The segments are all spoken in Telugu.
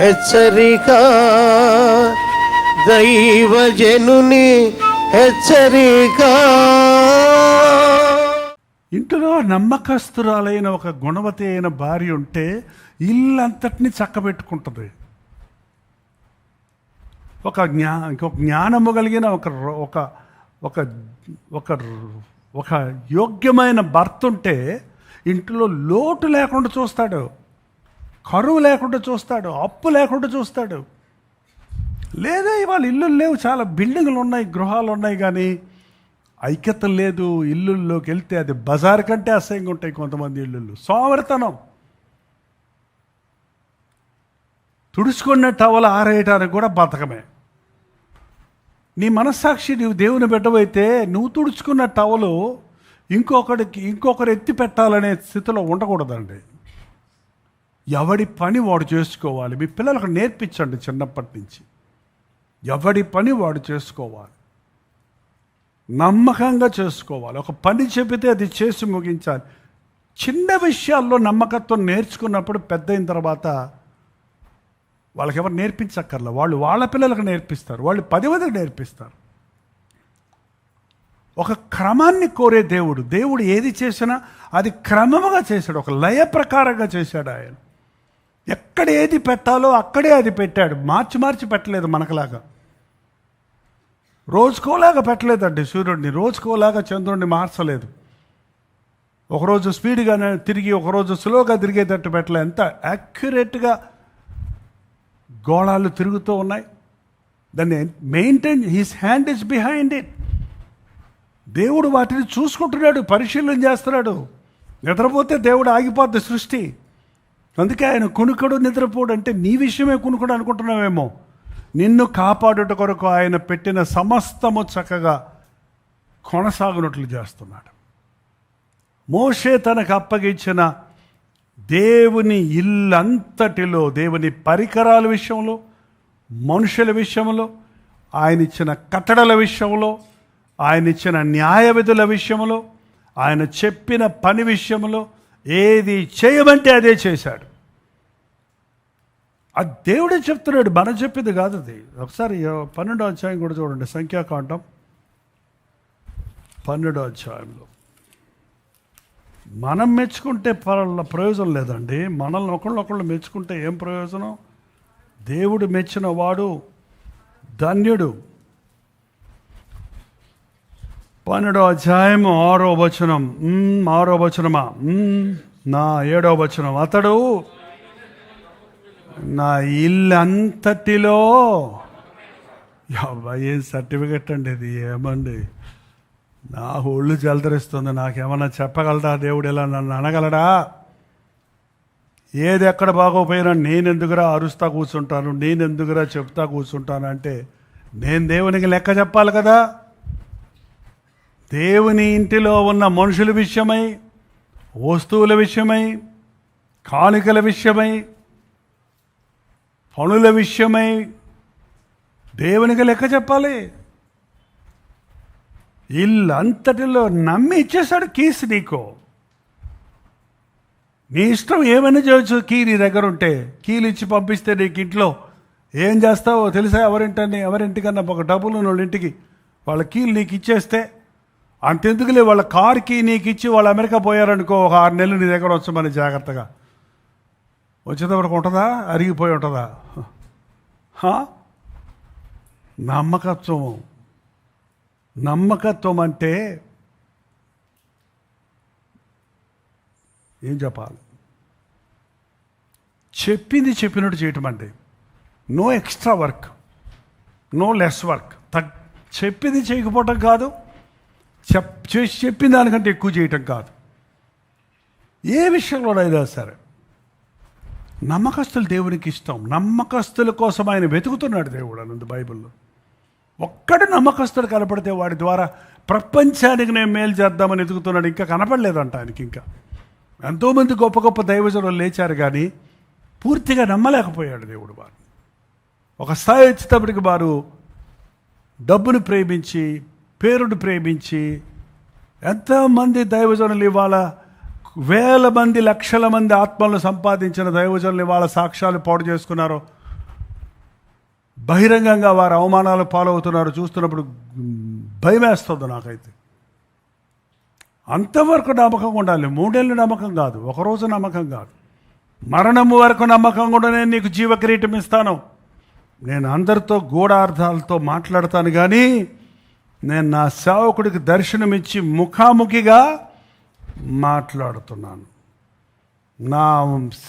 హెచ్చరిక, దైవజనుని హెచ్చరిక. ఇంట్లో నమ్మకస్తురాలైన ఒక గుణవతి అయిన భార్య ఉంటే ఇల్లంతటిని చక్కబెట్టుకుంటుంది. ఒక జ్ఞానము కలిగిన ఒక యోగ్యమైన భర్త ఉంటే ఇంట్లో లోటు లేకుండా చూస్తాడు, కరువు లేకుండా చూస్తాడు, అప్పు లేకుండా చూస్తాడు. లేదా ఇవాళ ఇల్లులు లేవు, చాలా బిల్డింగ్లు ఉన్నాయి, గృహాలు ఉన్నాయి, కానీ ఐక్యత లేదు. ఇల్లుల్లోకి వెళ్తే అది బజార్ కంటే అసహ్యంగా ఉంటాయి కొంతమంది ఇల్లుళ్ళు. సోమరితనం. తుడుచుకున్న టవల్ ఆరేయటానికి కూడా బతకమే. నీ మనస్సాక్షి నీవు దేవుని బిడ్డవైతే నువ్వు తుడుచుకున్న టవలు ఇంకొకరు ఎత్తి పెట్టాలనే స్థితిలో ఉండకూడదండి. ఎవడి పని వాడు చేసుకోవాలి. మీ పిల్లలకు నేర్పించండి చిన్నప్పటి నుంచి. ఎవడి పని వాడు చేసుకోవాలి, నమ్మకంగా చేసుకోవాలి. ఒక పని చెబితే అది చేసి ముగించాలి. చిన్న విషయాల్లో నమ్మకత్వం నేర్చుకున్నప్పుడు పెద్ద అయిన తర్వాత వాళ్ళకి ఎవరు నేర్పించక్కర్లా, వాళ్ళు వాళ్ళ పిల్లలకు నేర్పిస్తారు, వాళ్ళు 10 మందికి నేర్పిస్తారు. ఒక క్రమాన్ని కోరే దేవుడు ఏది చేసినా అది క్రమముగా చేశాడు, ఒక లయ ప్రకారంగా చేశాడు. ఆయన ఎక్కడ ఏది పెట్టాలో అక్కడే అది పెట్టాడు. మార్చి పెట్టలేదు. మనకులాగా రోజుకోలాగా పెట్టలేదండి. సూర్యుడిని రోజుకోలాగా చంద్రుడిని మార్చలేదు. ఒకరోజు స్పీడ్గా తిరిగి ఒకరోజు స్లోగా తిరిగేటట్టు పెట్టలే. ఎంత యాక్యురేట్గా గోళాలు తిరుగుతూ ఉన్నాయి. దాన్ని maintain, his hand is behind it. దేవుడు వాటిని చూసుకుంటున్నాడు, పరిశీలన చేస్తున్నాడు. నిద్రపోతే దేవుడు ఆగిపోద్ది సృష్టి. అందుకే ఆయన కునుకడు నిద్రపోడు. అంటే నీ విషయమే కునుకడు అనుకుంటున్నావేమో. నిన్ను కాపాడుట కొరకు ఆయన పెట్టిన సమస్తము చక్కగా కొనసాగునట్లు చేస్తున్నాడు. మోషే తనకు అప్పగించిన దేవుని ఇల్లంతటిలో, దేవుని పరికరాల విషయంలో, మనుషుల విషయంలో, ఆయన ఇచ్చిన కట్టడల విషయంలో, ఆయన ఇచ్చిన న్యాయ విధుల విషయంలో, ఆయన చెప్పిన పని విషయంలో ఏది చేయమంటే అదే చేశాడు. అది దేవుడే చెప్తున్నాడు, మనం చెప్పింది కాదు అది. ఒకసారి 12వ అధ్యాయం కూడా చూడండి, సంఖ్యాకాండం 12వ అధ్యాయంలో. మనం మెచ్చుకుంటే ప్రయోజనం లేదండి. మనల్ని ఒకళ్ళు మెచ్చుకుంటే ఏం ప్రయోజనం? దేవుడు మెచ్చిన వాడు ధన్యుడు. 12వ అధ్యాయము 6వ వచనం. 6వ వచనమా? నా 7వ వచనం. అతడు నా ఇల్లంతటిలో, ఏం సర్టిఫికెట్ అండి ఇది, ఏమండి నా ఒళ్ళు జలదరిస్తుంది. నాకేమన్నా చెప్పగలడా దేవుడు? ఇలా నన్ను అనగలడా? ఏది ఎక్కడ బాగోపోయినా నేనెందుకురా అరుస్తా కూర్చుంటాను, నేనెందుకురా చెప్తా కూర్చుంటాను అంటే నేను దేవునికి లెక్క చెప్పాలి కదా. దేవుని ఇంటిలో ఉన్న మనుషుల విషయమై, వస్తువుల విషయమై, కానుకల విషయమై, పనుల విషయమై దేవునికి లెక్క చెప్పాలి. ఇల్లంతటిలో నమ్మి ఇచ్చేశాడు కీస్ నీకు. నీ ఇష్టం ఏమైనా చేయొచ్చు. కీ నీ దగ్గర ఉంటే కీలు ఇచ్చి పంపిస్తే నీకు ఇంట్లో ఏం చేస్తావో తెలుసా? ఎవరింటికన్నా ఒక డబ్బులు వాళ్ళ ఇంటికి వాళ్ళ కీలు నీకు ఇచ్చేస్తే అంతెందుకులే, వాళ్ళ కార్కి నీకు ఇచ్చి వాళ్ళు అమెరికా పోయారనుకో, ఒక 6 నెలలు నీ దగ్గర వచ్చమని జాగ్రత్తగా వచ్చేటప్పటికి ఉంటుందా? అరిగిపోయి ఉంటుందా? నమ్మకత్వం అంటే ఏం చెప్పాలి? చెప్పింది చెప్పినట్టు చేయటం అండి. No extra work, no less work. చెప్పింది చేయకపోవటం కాదు, చెప్పిన దానికంటే ఎక్కువ చేయటం కాదు. ఏ విషయంలోనైనా సరే నమ్మకస్తులు దేవునికి ఇష్టం. నమ్మకస్తుల కోసం ఆయన వెతుకుతున్నాడు దేవుడు అన్నది బైబిల్లో. ఒక్కడు నమ్మకస్తుడు కనపడితే వాడి ద్వారా ప్రపంచానికి నేను మేలు చేద్దామని వెతుకుతున్నాడు. ఇంకా కనపడలేదంట ఆయనకి. ఇంకా ఎంతోమంది గొప్ప గొప్ప దైవజనులు లేచారు, కానీ పూర్తిగా నమ్మలేకపోయాడు దేవుడు వారు. ఒక స్థాయి వచ్చేటప్పటికి వారు డబ్బును ప్రేమించి, పేరును ప్రేమించి, ఎంతోమంది దైవజనులు ఇవాళ వేల మంది, లక్షల మంది ఆత్మలను సంపాదించిన దైవజనులు ఇవాళ సాక్ష్యాలు పాడు చేసుకున్నారో బహిరంగంగా వారు అవమానాలు పాలవుతున్నారు చూస్తున్నప్పుడు భయం వేస్తుంది నాకైతే. అంతవరకు నమ్మకంగా ఉండాలి. 3 ఏళ్ళు నమ్మకం కాదు, ఒకరోజు నమ్మకం కాదు, మరణము వరకు నమ్మకం కూడా నేను నీకు జీవకిరీటం ఇస్తాను. నేను అందరితో గూఢార్థాలతో మాట్లాడతాను, కానీ నేను నా సేవకుడికి దర్శనమిచ్చి ముఖాముఖిగా మాట్లాడుతున్నాను. నా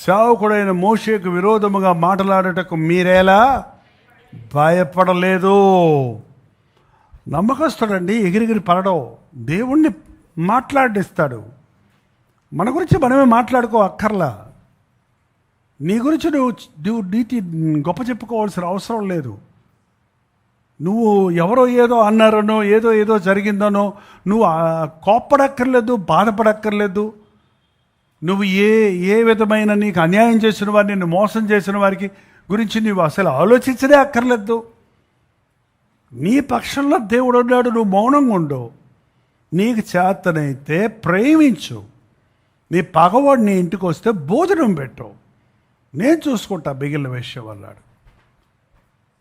సేవకుడైన మోషేకు విరోధముగా మాట్లాడటకు మీరేలా భయపడలేదు. నమ్మకస్తుడండి, ఎగిరిగిరి పడడం, దేవుణ్ణి మాట్లాడిస్తాడు. మన గురించి మనమే మాట్లాడుకో అక్కర్లా. నీ గురించి నువ్వు నీతి గొప్ప చెప్పుకోవాల్సిన అవసరం లేదు. నువ్వు ఎవరో ఏదో అన్నారనో ఏదో జరిగిందనో నువ్వు కోప్పడక్కర్లేదు, బాధపడక్కర్లేదు. నువ్వు ఏ విధమైన నీకు అన్యాయం చేసిన వారిని, నిన్ను మోసం చేసిన వారికి గురించి నువ్వు అసలు ఆలోచించడే అక్కర్లేదు. నీ పక్షంలో దేవుడు ఉన్నాడు, నువ్వు మౌనంగా ఉండు. నీకు చేతనైతే ప్రేమించు. నీ పగవాడు నీ ఇంటికి వస్తే భోజనం పెట్టు, నేను చూసుకుంటా మిగిలిన విషయం అన్నాడు.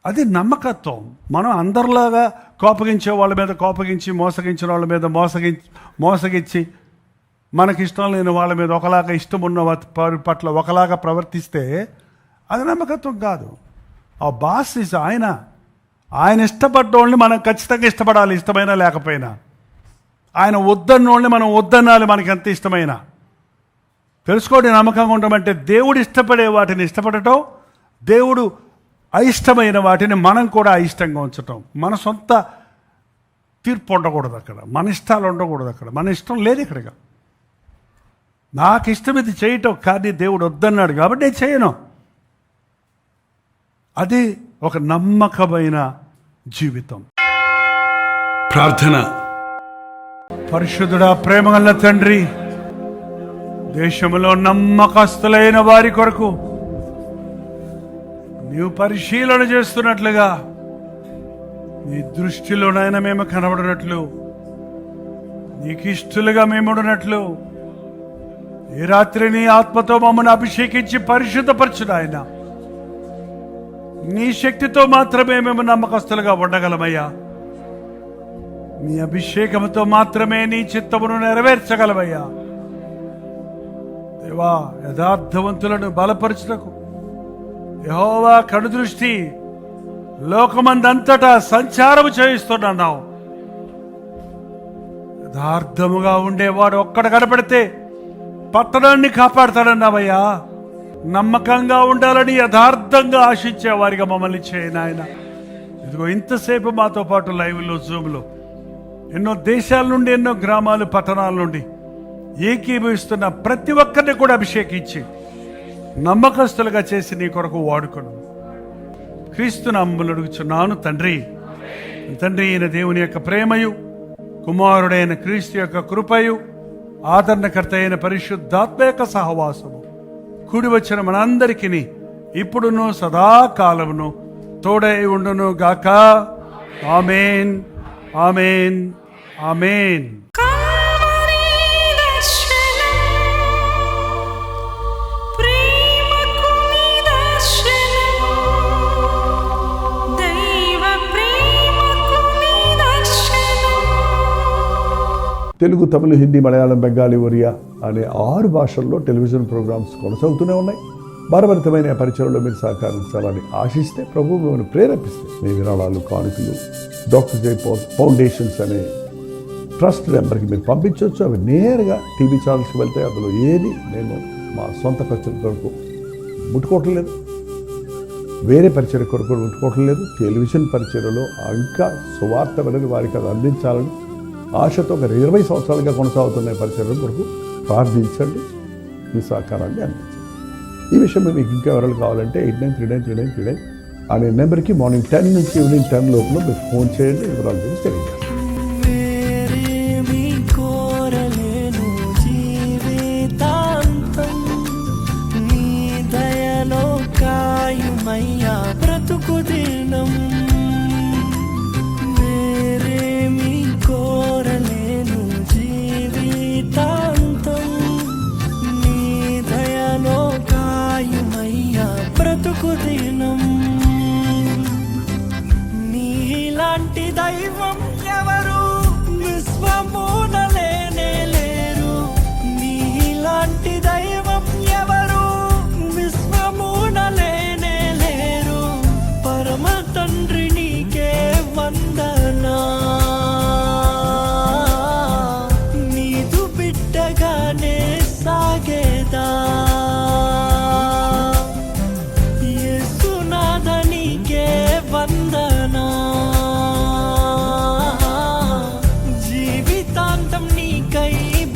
అది నమ్మకత్వం. మనం అందరిలాగా కోపగించే వాళ్ళ మీద కోపగించి, మోసగించిన వాళ్ళ మీద మోసగించి, మనకిష్టం లేని వాళ్ళ మీద ఒకలాగా, ఇష్టం ఉన్న వారి పట్ల ఒకలాగా ప్రవర్తిస్తే అది నమ్మకత్వం కాదు. ఆ బాస్ ఆయన ఇష్టపడ్డ వాళ్ళని మనం ఖచ్చితంగా ఇష్టపడాలి, ఇష్టమైనా లేకపోయినా. ఆయన వద్దన్న వాళ్ళని మనం వద్దనాలి, మనకి ఎంత ఇష్టమైనా. తెలుసుకోండి, నమ్మకంగా ఉండమంటే దేవుడు ఇష్టపడే వాటిని ఇష్టపడటం, దేవుడు అయిష్టమైన వాటిని మనం కూడా అయిష్టంగా ఉంచటం. మన సొంత తీర్పు ఉండకూడదు అక్కడ, మన ఇష్టాలు ఉండకూడదు అక్కడ, మన ఇష్టం లేదు ఇక్కడగా. నాకు ఇష్టం ఇది చేయటం, కానీ దేవుడు వద్దన్నాడు కాబట్టి నేను చేయను. అది ఒక నమ్మకమైన జీవితం. ప్రార్థన. పరిశుద్ధుడా, ప్రేమగల తండ్రి, దేశంలో నమ్మకస్తులైన వారి కొరకు నీవు పరిశీలన చేస్తున్నట్లుగా నీ దృష్టిలోనైనా మేము కనబడినట్లు, నీకు ఇష్టలుగా మేముడినట్లు ఈ రాత్రి నీ ఆత్మతో మమ్మల్ని అభిషేకించి పరిశుద్ధపరచుడు ఆయన. నీ శక్తితో మాత్రమే మేము నమ్మకస్తులుగా ఉండగలమయ్యా. నీ అభిషేకంతో మాత్రమే నీ చిత్తమును నెరవేర్చగలమయ్యా. దేవా, యథార్థవంతులను బలపరచుటకు యెహోవా కనుదృష్టి లోకమందంతటా సంచారము చేయిస్తున్నావు. యథార్థముగా ఉండేవాడు ఒక్కడ కనపడితే పట్టణాన్ని కాపాడుతాడన్నావయ్యా. నమ్మకంగా ఉండాలని యథార్థంగా ఆశించే వారిగా మమ్మల్ని చేయి నాయన. ఇదిగో ఇంతసేపు మాతో పాటు లైవ్లో, జూమ్లో ఎన్నో దేశాల నుండి, ఎన్నో గ్రామాలు, పట్టణాల నుండి ఏకీభవిస్తున్న ప్రతి ఒక్కరిని కూడా అభిషేకించి నమ్మకస్తులుగా చేసి నీ కొరకు వాడుకోను. క్రీస్తు నామములో అడుగుచున్నాను తండ్రి. తండ్రి అయిన దేవుని యొక్క ప్రేమయు, కుమారుడైన క్రీస్తు యొక్క కృపయు, ఆదరణకర్త అయిన పరిశుద్ధాత్మ యొక్క సహవాసము కూడి వచ్చిన మనందరికీ ఇప్పుడును సదాకాలమును తోడై ఉండును గాక. ఆమేన్, ఆమేన్, ఆమేన్. తెలుగు, తమిళ, హిందీ, మలయాళం, బెంగాలీ, ఒరియా అనే 6 భాషల్లో టెలివిజన్ ప్రోగ్రామ్స్ కొనసాగుతూనే ఉన్నాయి. భారభరితమైన పరిచయంలో మీరు సహకరించాలని ఆశిస్తే, ప్రభువును ప్రేరేపిస్తే మీ విరాళాలు, కానుకలు డాక్టర్ జై ఫౌండేషన్స్ అనే ట్రస్ట్ నెంబర్కి మీరు పంపించవచ్చు. అవి నేరుగా టీవీ ఛానల్స్కి వెళ్తాయి. అందులో ఏది నేను మా సొంత ఖర్చుల కొరకు ముట్టుకోవటం లేదు, వేరే పరిచయ కొరకు ముట్టుకోవటం లేదు. టెలివిజన్ పరిచయలో ఇంకా సువార్త అనేది వారికి అది అందించాలని ఆశతో ఒక 20 సంవత్సరాలుగా కొనసాగుతున్న పరిచయం కొరకు ప్రార్థించండి, మీ సహకారాన్ని అందించండి. ఈ విషయంలో మీకు ఇంకా వివరాలు కావాలంటే 89393939 అనే నెంబర్కి మార్నింగ్ 10 నుంచి ఈవినింగ్ 10 లోపల మీరు ఫోన్ చేయండి. వివరాలు గురించి తెలియజేస్తాను.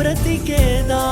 బ్రతికేదా